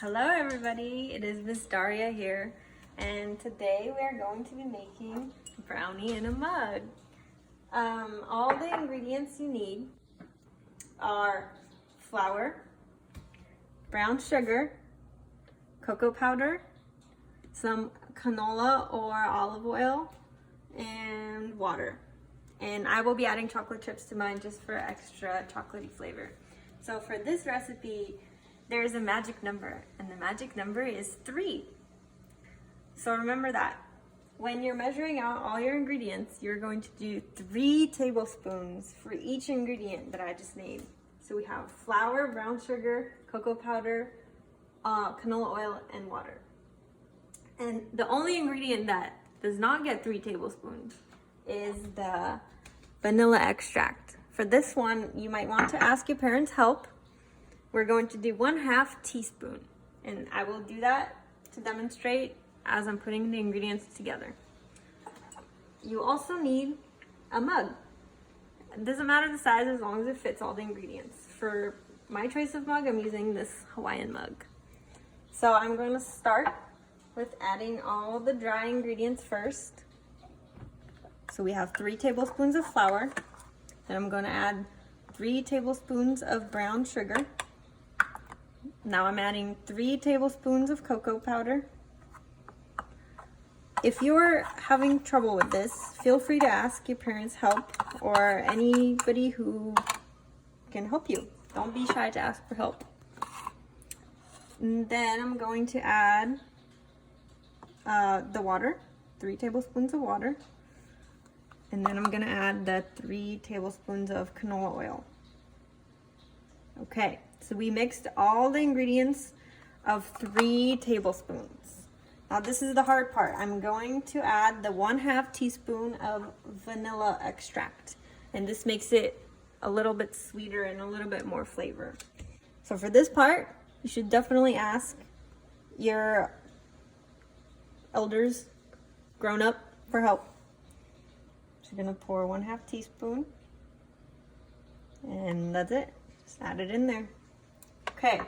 Hello everybody, it is Ms.Daria here, and today we are going to be making brownie in a mug. All the ingredients you need are flour, brown sugar, cocoa powder, some canola or olive oil, and water. And I will be adding chocolate chips to mine just for extra chocolatey flavor. So for this recipe, there is a magic number, and the magic number is 3. So remember that. When you're measuring out all your ingredients, you're going to do 3 tablespoons for each ingredient that I just named. So we have flour, brown sugar, cocoa powder, canola oil, and water. And the only ingredient that does not get 3 tablespoons is the vanilla extract. For this one, you might want to ask your parents' help. We're going to do 1/2 teaspoon, and I will do that to demonstrate as I'm putting the ingredients together. You also need a mug. It doesn't matter the size as long as it fits all the ingredients. For my choice of mug, I'm using this Hawaiian mug. So I'm going to start with adding all the dry ingredients first. So we have 3 tablespoons of flour. Then I'm going to add 3 tablespoons of brown sugar. Now I'm adding 3 tablespoons of cocoa powder. If you're having trouble with this, feel free to ask your parents' help or anybody who can help you. Don't be shy to ask for help. And then I'm going to add the water, 3 tablespoons of water. And then I'm going to add the 3 tablespoons of canola oil. Okay, so we mixed all the ingredients of 3 tablespoons. Now this is the hard part. I'm going to add the 1/2 teaspoon of vanilla extract. And this makes it a little bit sweeter and a little bit more flavor. So for this part, you should definitely ask your elders, grown up, for help. So you're gonna pour 1/2 teaspoon. And that's it. Just add it in there. Okay,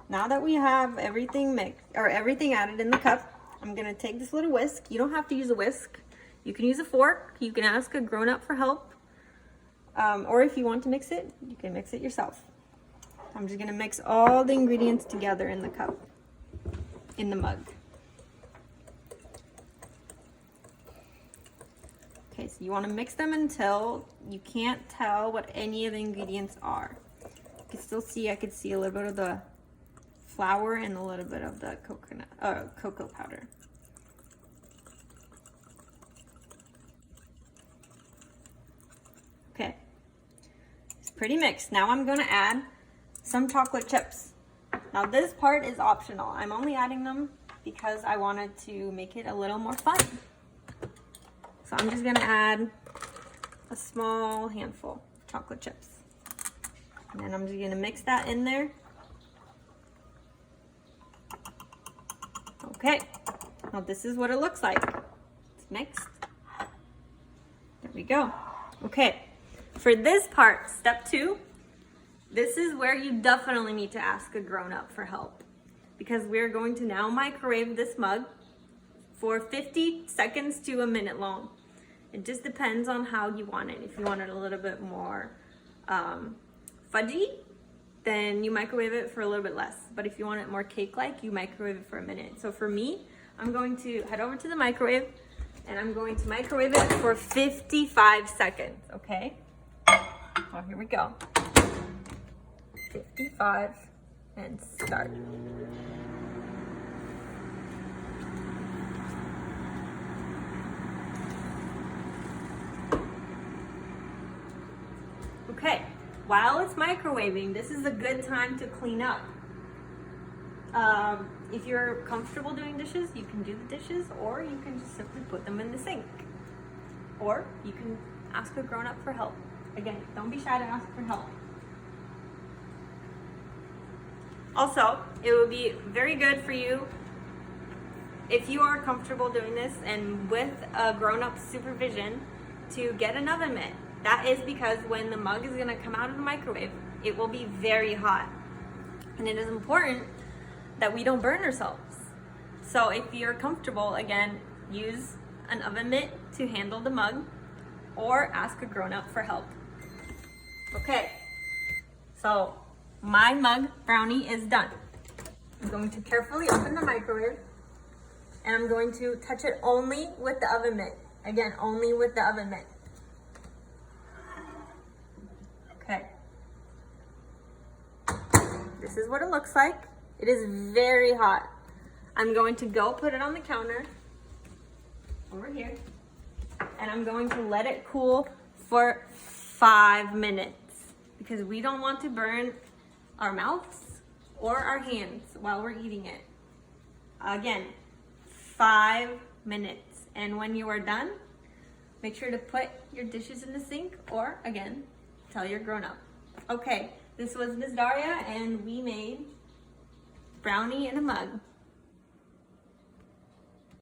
now that we have everything mixed or everything added in the cup, I'm gonna take this little whisk. You don't have to use a whisk. You can use a fork. You can ask a grown-up for help. Or if you want to mix it, you can mix it yourself. I'm just gonna mix all the ingredients together in the cup, in the mug. Okay, so you wanna mix them until you can't tell what any of the ingredients are. You can still see, I could see a little bit of the flour and a little bit of the cocoa powder. Okay, it's pretty mixed. Now I'm gonna add some chocolate chips. Now this part is optional. I'm only adding them because I wanted to make it a little more fun. So I'm just gonna add a small handful of chocolate chips. And then I'm just gonna mix that in there. Okay, now this is what it looks like. It's mixed. There we go. Okay, for this part, step 2, this is where you definitely need to ask a grown-up for help, because we're going to now microwave this mug for 50 seconds to a minute long. It just depends on how you want it. If you want it a little bit more fudgy, then you microwave it for a little bit less. But if you want it more cake-like, you microwave it for a minute. So for me, I'm going to head over to the microwave and I'm going to microwave it for 55 seconds, okay? Oh, here we go. 55 and start. Okay, while it's microwaving, this is a good time to clean up. If you're comfortable doing dishes, you can do the dishes, or you can just simply put them in the sink. Or you can ask a grown-up for help. Again, don't be shy to ask for help. Also, it would be very good for you if you are comfortable doing this and with a grown-up supervision to get an oven mitt. That is because when the mug is going to come out of the microwave, it will be very hot. And it is important that we don't burn ourselves. So if you're comfortable, again, use an oven mitt to handle the mug or ask a grown-up for help. Okay, so my mug brownie is done. I'm going to carefully open the microwave and I'm going to touch it only with the oven mitt. Again, only with the oven mitt. Okay. This is what it looks like. It is very hot. I'm going to go put it on the counter over here and I'm going to let it cool for 5 minutes because we don't want to burn our mouths or our hands while we're eating it. Again, 5 minutes. And when you are done, make sure to put your dishes in the sink or, again, tell your grown-up. Okay, this was Ms. Daria and we made brownie in a mug.